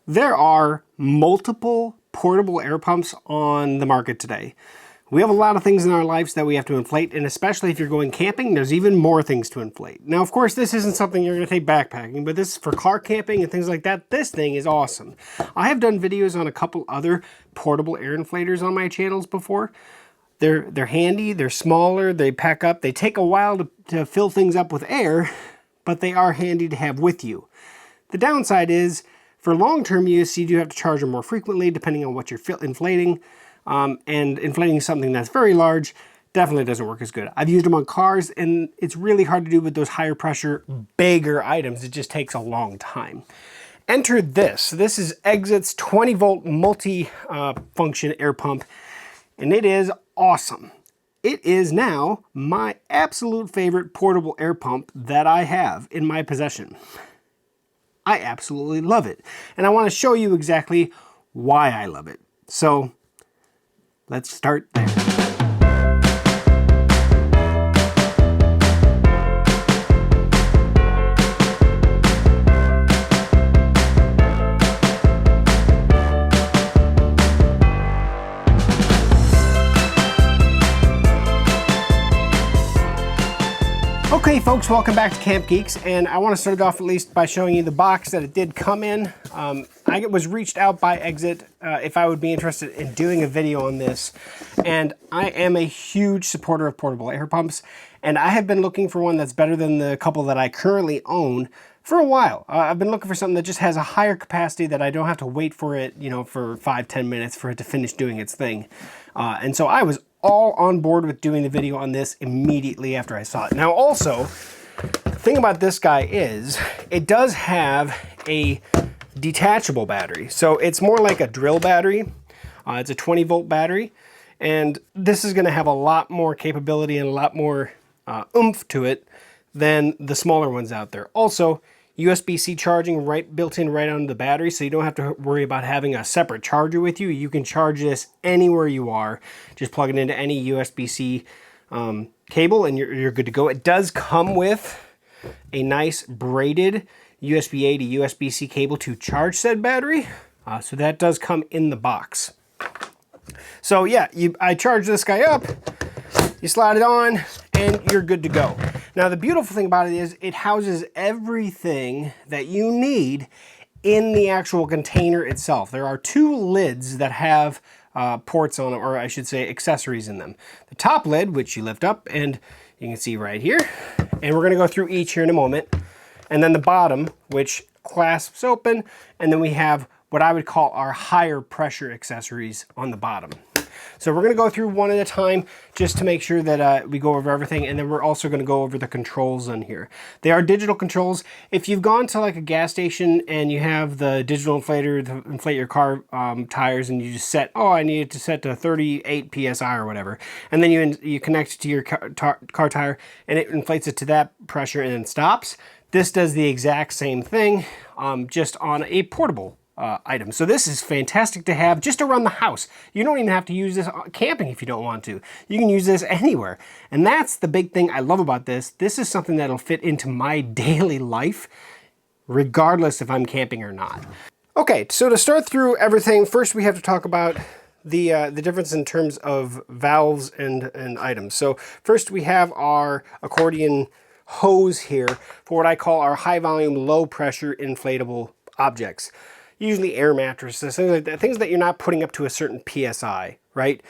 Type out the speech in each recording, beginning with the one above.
There are multiple portable air pumps on the market today. We have a lot of things in our lives that we have to inflate, and especially if you're going camping, there's even more things to inflate. Now, of course, this isn't something you're going to take backpacking, but this is for car camping and things like that. This thing is awesome. I have done videos on a couple other portable air inflators on my channels before. They're handy, they're smaller, they pack up, they take a while to fill things up with air, but they are handy to have with you. The downside is, for long-term use, you do have to charge them more frequently depending on what you're inflating. And inflating something that's very large definitely doesn't work as good. I've used them on cars, and it's really hard to do with those higher pressure, bigger items. It just takes a long time. Enter this. This is Exit's 20-volt multi-function air pump, and it is awesome. It is now my absolute favorite portable air pump that I have in my possession. I absolutely love it. And I want to show you exactly why I love it. So let's start there. Okay folks, welcome back to CampGeeks, and I want to start it off at least by showing you the box that it did come in. I was reached out by Exit if I would be interested in doing a video on this, and I am a huge supporter of portable air pumps, and I have been looking for one that's better than the couple that I currently own for a while. I've been looking for something that just has a higher capacity that I don't have to wait for it, you know, for 5-10 minutes for it to finish doing its thing. And so I was all on board with doing the video on this immediately after I saw it. Now also, the thing about this guy is, it does have a detachable battery. So it's more like a drill battery. It's a 20-volt battery, and this is gonna have a lot more capability and a lot more oomph to it than the smaller ones out there. Also, USB-C charging built in right onto the battery, so you don't have to worry about having a separate charger with you. You can charge this anywhere you are. Just plug it into any USB-C cable and you're good to go. It does come with a nice braided USB-A to USB-C cable to charge said battery. So that does come in the box. So yeah, I charge this guy up, you slide it on, and you're good to go. Now the beautiful thing about it is it houses everything that you need in the actual container itself. There are two lids that have ports on them, or I should say accessories in them. The top lid, which you lift up, and you can see right here, and we're gonna go through each here in a moment. And then the bottom, which clasps open, and then we have what I would call our higher pressure accessories on the bottom. So we're gonna go through one at a time just to make sure that we go over everything, and then we're also gonna go over the controls on here. They are digital controls. If you've gone to like a gas station and you have the digital inflator to inflate your car tires, and you just set, oh, I need it to set to 38 PSI or whatever, and then you connect it to your car tire and it inflates it to that pressure and then stops. This does the exact same thing, just on a portable item. So this is fantastic to have just around the house. You don't even have to use this camping if you don't want to. You can use this anywhere. And that's the big thing I love about this. This is something that'll fit into my daily life, regardless if I'm camping or not. Okay, so to start through everything, first we have to talk about the difference in terms of valves and items. So first we have our accordion hose here for what I call our high volume, low pressure inflatable objects. Usually air mattresses, things like that, things that you're not putting up to a certain PSI, right?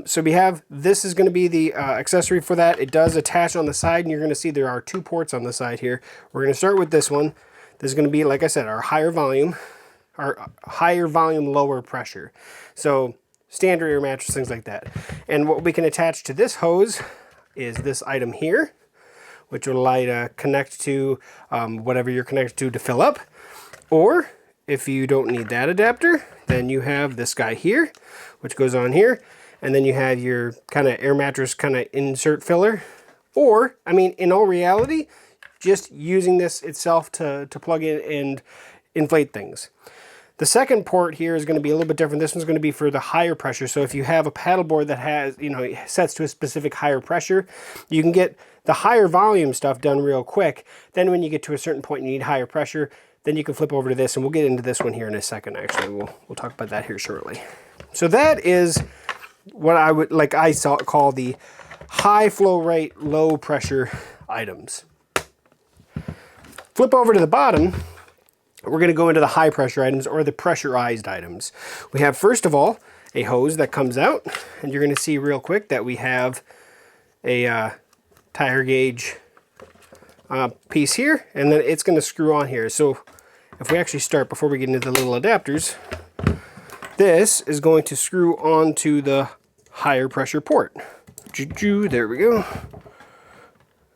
So we have, this is gonna be the accessory for that. It does attach on the side, and you're gonna see there are two ports on the side here. We're gonna start with this one. This is gonna be, like I said, our higher volume, lower pressure. So standard air mattress, things like that. And what we can attach to this hose is this item here, which will allow you to connect to whatever you're connected to fill up. Or if you don't need that adapter, then you have this guy here, which goes on here, and then you have your kind of air mattress kind of insert filler. Or, I mean, in all reality, just using this itself to plug in and inflate things. The second port here is going to be a little bit different. This one's going to be for the higher pressure. So if you have a paddleboard that has, you know, sets to a specific higher pressure, you can get the higher volume stuff done real quick. Then when you get to a certain point and you need higher pressure, then you can flip over to this, and we'll get into this one here in a second. Actually, we'll talk about that here shortly. So that is what I would call the high flow rate, low pressure items. Flip over to the bottom. We're going to go into the high pressure items, or the pressurized items. We have, first of all, a hose that comes out, and you're going to see real quick that we have a tire gauge piece here, and then it's going to screw on here. So if we actually start, before we get into the little adapters, this is going to screw onto the higher pressure port. There we go.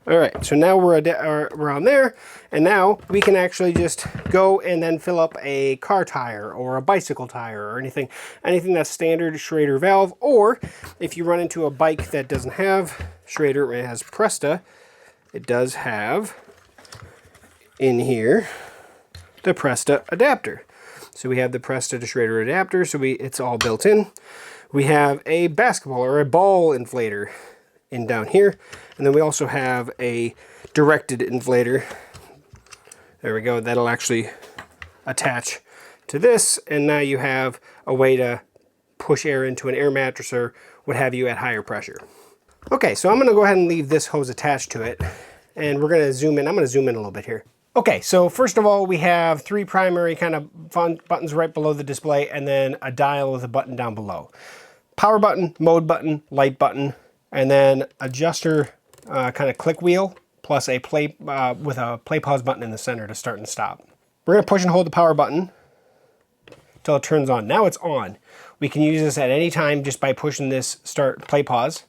All right, so now we're on there, and now we can actually just go and then fill up a car tire or a bicycle tire or anything that's standard Schrader valve. Or if you run into a bike that doesn't have Schrader, it has Presta, it does have in here the Presta adapter. So we have the Presta to Schrader adapter, so it's all built in. We have a basketball or a ball inflator in down here, and then we also have a directed inflator. There we go, that'll actually attach to this, and now you have a way to push air into an air mattress or what have you at higher pressure. Okay, so I'm going to go ahead and leave this hose attached to it, and we're going to zoom in. I'm going to zoom in a little bit here. Okay, so first of all, we have 3 primary kind of buttons right below the display, and then a dial with a button down below. Power button, mode button, light button, and then adjuster kind of click wheel, plus a play with a play pause button in the center to start and stop. We're going to push and hold the power button until it turns on. Now it's on. We can use this at any time just by pushing this start play pause.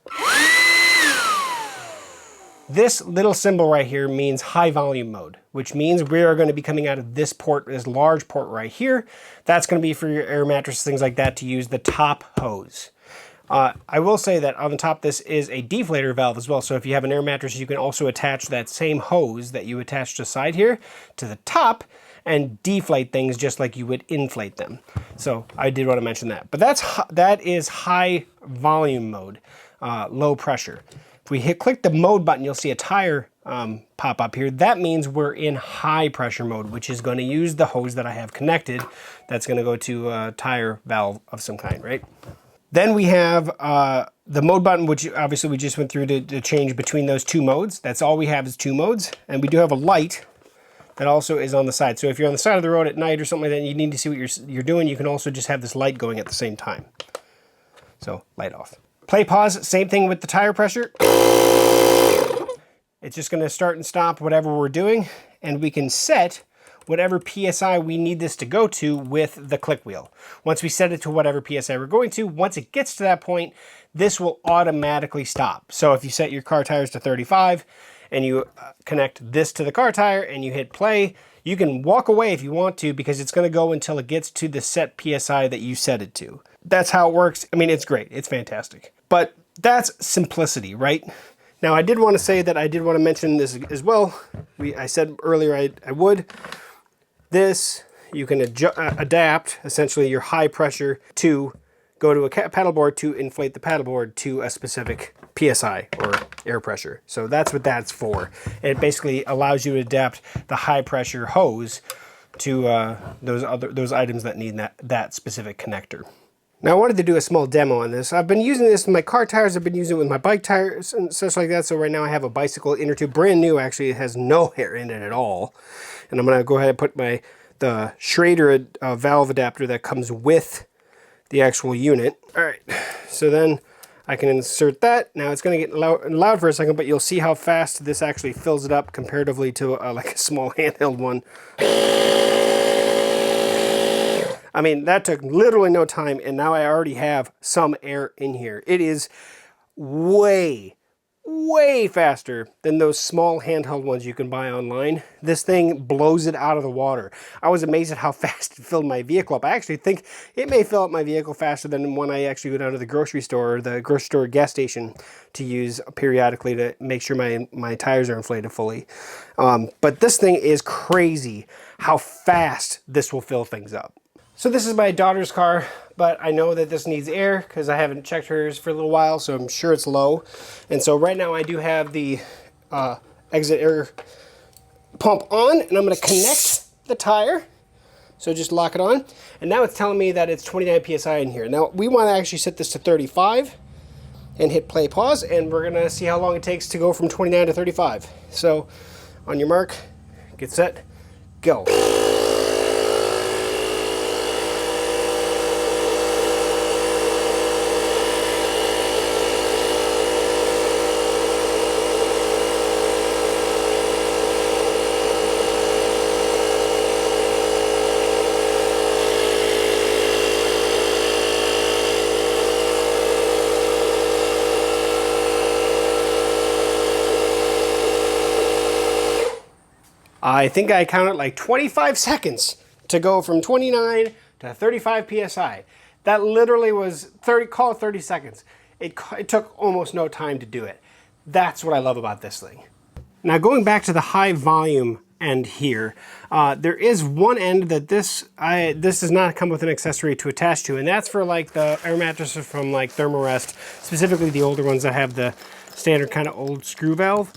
This little symbol right here means high volume mode, which means we are going to be coming out of this port, this large port right here. That's going to be for your air mattress, things like that, to use the top hose. I will say that on the top, this is a deflator valve as well. So if you have an air mattress, you can also attach that same hose that you attach to the side here to the top and deflate things just like you would inflate them. So I did want to mention that. But that is high volume mode, low pressure. If we click the mode button, you'll see a tire pop up here. That means we're in high pressure mode, which is going to use the hose that I have connected. That's going to go to a tire valve of some kind, right? Then we have the mode button, which obviously we just went through to change between those 2 modes. That's all we have is 2 modes. And we do have a light that also is on the side. So if you're on the side of the road at night or something like that, and you need to see what you're doing, you can also just have this light going at the same time. So light off. Play pause, same thing with the tire pressure. It's just going to start and stop whatever we're doing, and we can set whatever PSI we need this to go to with the click wheel. Once we set it to whatever PSI we're going to, once it gets to that point, this will automatically stop. So if you set your car tires to 35 and you connect this to the car tire and you hit play, you can walk away if you want to, because it's going to go until it gets to the set PSI that you set it to. That's how it works. I mean, it's great. It's fantastic. But that's simplicity, right? Now, I did want to say that I did want to mention this as well. I said earlier I would. This, you can adapt, essentially, your high pressure to go to a paddleboard to inflate the paddleboard to a specific PSI or air pressure. So that's what that's for. It basically allows you to adapt the high pressure hose to those items that need that specific connector. Now I wanted to do a small demo on this. I've been using this with my car tires, I've been using it with my bike tires and such like that. So right now I have a bicycle inner tube, brand new actually. It has no air in it at all. And I'm going to go ahead and put the Schrader valve adapter that comes with the actual unit. All right, so then I can insert that. Now it's going to get loud for a second, but you'll see how fast this actually fills it up comparatively to like a small handheld one. I mean, that took literally no time, and now I already have some air in here. It is way, way faster than those small handheld ones you can buy online. This thing blows it out of the water. I was amazed at how fast it filled my vehicle up. I actually think it may fill up my vehicle faster than when I actually go down to the grocery store or the grocery store gas station to use periodically to make sure my tires are inflated fully. But this thing is crazy how fast this will fill things up. So this is my daughter's car, but I know that this needs air because I haven't checked hers for a little while, so I'm sure it's low. And so right now I do have the exit air pump on, and I'm going to connect the tire. So just lock it on. And now it's telling me that it's 29 PSI in here. Now we want to actually set this to 35 and hit play pause, and we're gonna see how long it takes to go from 29 to 35. So on your mark, get set, go. I think I counted like 25 seconds to go from 29 to 35 PSI. That literally was 30, call it 30 seconds. It took almost no time to do it. That's what I love about this thing. Now going back to the high volume end here, there is one end that this does not come with an accessory to attach to, and that's for like the air mattresses from like Thermarest, specifically the older ones that have the standard kind of old screw valve.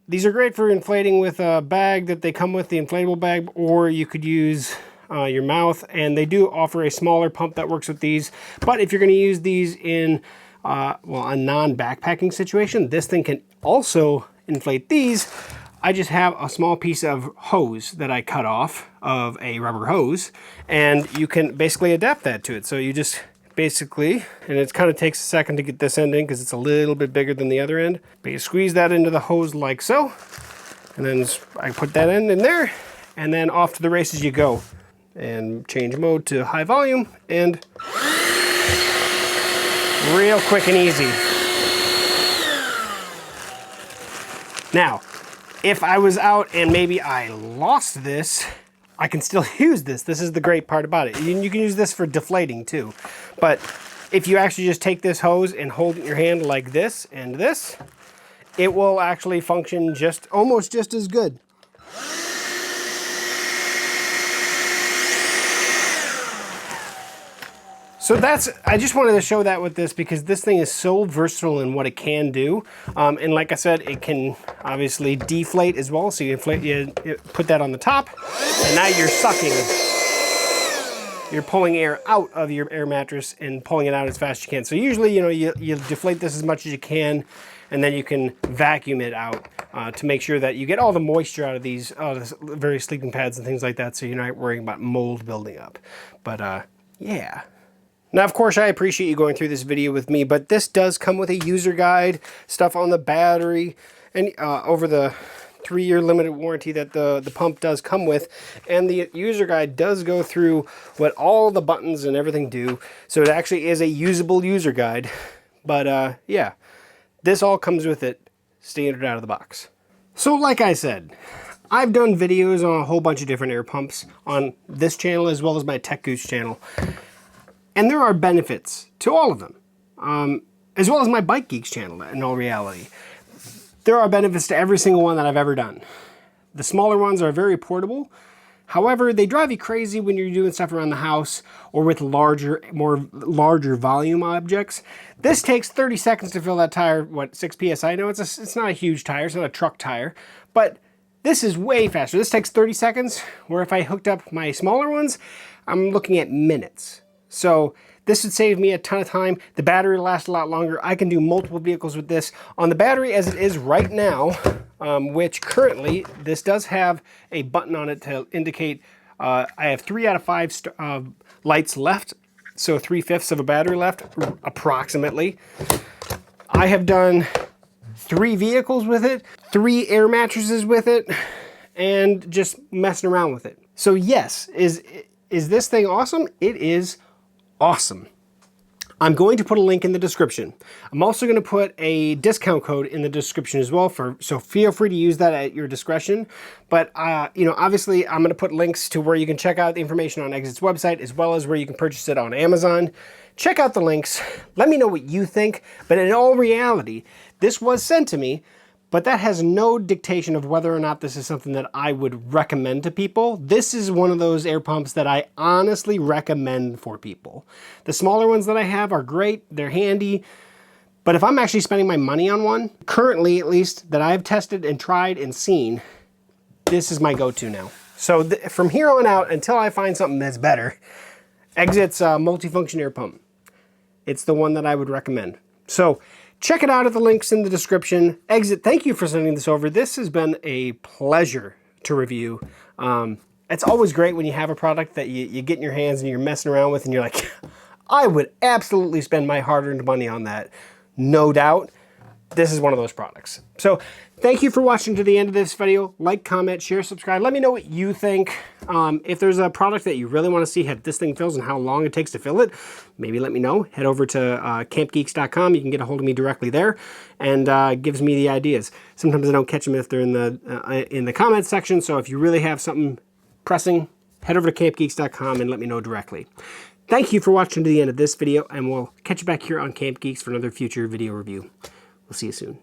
These are great for inflating with a bag that they come with, the inflatable bag, or you could use your mouth, and they do offer a smaller pump that works with these. But if you're going to use these in well, a non-backpacking situation, this thing can also inflate these. I just have a small piece of hose that I cut off of a rubber hose, and you can basically adapt that to it. So you just basically, and it kind of takes a second to get this end in because it's a little bit bigger than the other end, but you squeeze that into the hose like so, and then I put that end in there, and then off to the races you go. And change mode to high volume, and real quick and easy. Now, if I was out and maybe I lost this, I can still use this. This is the great part about it. You can use this for deflating too. But if you actually just take this hose and hold it in your hand like this and this, it will actually function almost just as good. So I just wanted to show that with this because this thing is so versatile in what it can do. And like I said, it can obviously deflate as well. So you put that on the top, and now you're sucking. You're pulling air out of your air mattress and pulling it out as fast as you can. So usually, you deflate this as much as you can, and then you can vacuum it out to make sure that you get all the moisture out of these various sleeping pads and things like that, so you're not worrying about mold building up. But yeah. Now, of course, I appreciate you going through this video with me, but this does come with a user guide, stuff on the battery, and over the 3-year limited warranty that the pump does come with. And the user guide does go through what all the buttons and everything do. So it actually is a usable user guide. But yeah, this all comes with it standard out of the box. So like I said, I've done videos on a whole bunch of different air pumps on this channel as well as my Tech Goose channel. And there are benefits to all of them, as well as my Bike Geeks channel in all reality. There are benefits to every single one that I've ever done. The smaller ones are very portable. However, they drive you crazy when you're doing stuff around the house or with larger volume objects. This takes 30 seconds to fill that tire, what, 6 PSI? No, it's not a huge tire, it's not a truck tire, but this is way faster. This takes 30 seconds, where if I hooked up my smaller ones, I'm looking at minutes. So this would save me a ton of time. The battery lasts a lot longer. I can do multiple vehicles with this. On the battery as it is right now, which currently this does have a button on it to indicate I have 3 out of 5 lights left. So 3/5 of a battery left, approximately. I have done 3 vehicles with it, 3 air mattresses with it, and just messing around with it. So yes, is this thing awesome? It is awesome. I'm going to put a link in the description. I'm also going to put a discount code in the description as well, so feel free to use that at your discretion. But obviously I'm going to put links to where you can check out the information on Exit's website, as well as where you can purchase it on Amazon. Check out the links. Let me know what you think. But in all reality, this was sent to me, but that has no dictation of whether or not this is something that I would recommend to people. This is one of those air pumps that I honestly recommend for people. The smaller ones that I have are great, they're handy, but if I'm actually spending my money on one, currently at least, that I've tested and tried and seen, this is my go-to now. So from here on out, until I find something that's better, Exit's multifunction air pump. It's the one that I would recommend. So check it out at the links in the description. Exit, thank you for sending this over. This has been a pleasure to review. It's always great when you have a product that you get in your hands and you're messing around with and you're like, I would absolutely spend my hard-earned money on that. No doubt. This is one of those products. So thank you for watching to the end of this video. Like, comment, share, subscribe. Let me know what you think. If there's a product that you really want to see how this thing fills and how long it takes to fill it, maybe let me know. Head over to CampGeeks.com. You can get a hold of me directly there, and gives me the ideas. Sometimes I don't catch them if they're in the comments section. So if you really have something pressing, head over to CampGeeks.com and let me know directly. Thank you for watching to the end of this video, and we'll catch you back here on CampGeeks for another future video review. We'll see you soon.